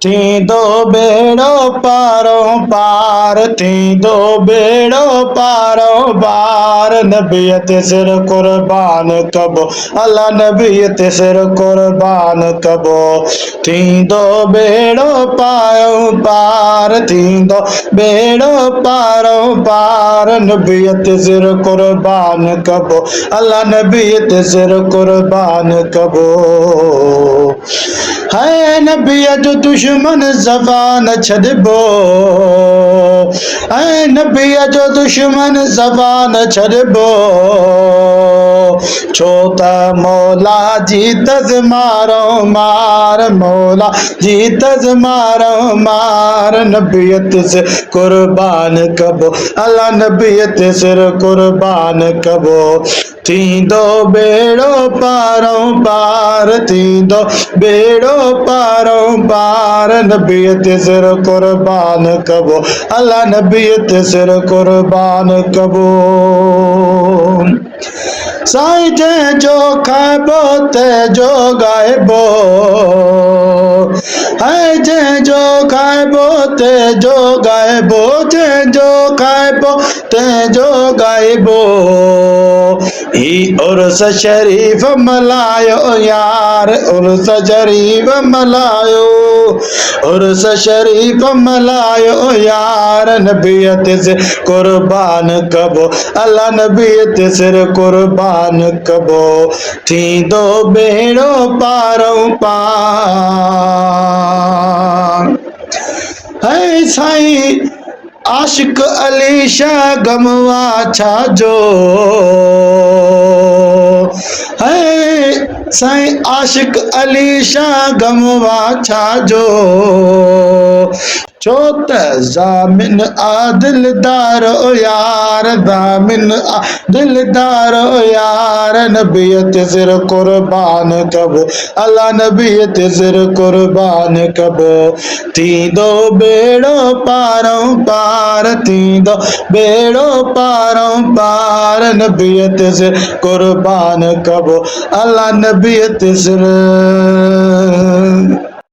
थींदो बेड़ो पारो पार, थींदो बेड़ो पारो पार। नबीअ ते सिर कुर्बान कबो, अल्लाह नबीअ ते सिर कुर्बान कबो। थींदो बेड़ो पारो पार, थींदो बेड़ो पारो पार। नबीअ ते सिर कुर्बान कबो, अल्लाह नबीअ ते सिर कुर्बान कबो। है नबीअ जो दुश्मन ज़बान छॾिबो, है नबीअ जो दुश्मन ज़बान छॾिबो। छो त मौला जी तज़ मारो मार, मौला जी तज़ मारो मार। नबीअ ते सिर कुर्बान कबो, अल्लाह नबीअ ते सिर कुर्बान कबो। थींदो बेड़ो पारो पार, थींदो बेड़ो पारो पार। नबीअ ते सिर कुर्बान कबो, अल्लाह नबीअ ते सिर कुर्बान कबो। साईं जंहिंजो खाइबो तंहिंजो ॻाइबो, है जंहिंजो खाइबो तंहिंजो ॻाइबो, जंहिंजो खाइबो तंहिंजो ॻाइबो। ही उर्स शरीफ़ मल्हायो यार, उर्स शरीफ़ मल्हायो, उर्स शरीफ़ मल्हायो यार। नबीअ ते सिर कुर्बान कबो, अल्लाह नबीअ ते सिर कुर्बान कबो। थींदो बेड़ो पारो पार। है साईं आशिक अली शाह गमवा छाजो, है साईं आशिक अली शाह गमवा छाजो। छो त ज़ामिन आदिलदार ओ यार, ज़ामिन आदिलदार ओ यार। नबीअ ते सिर कुर्बान कबो, अल्लाह नबीअ ते सिर कुर्बान कबो। थींदो बेड़ो पारो पार, थींदो बेड़ो पारो पार। नबीअ ते सिर कुर्बान कबो, अल्लाह नबीअ ते सिर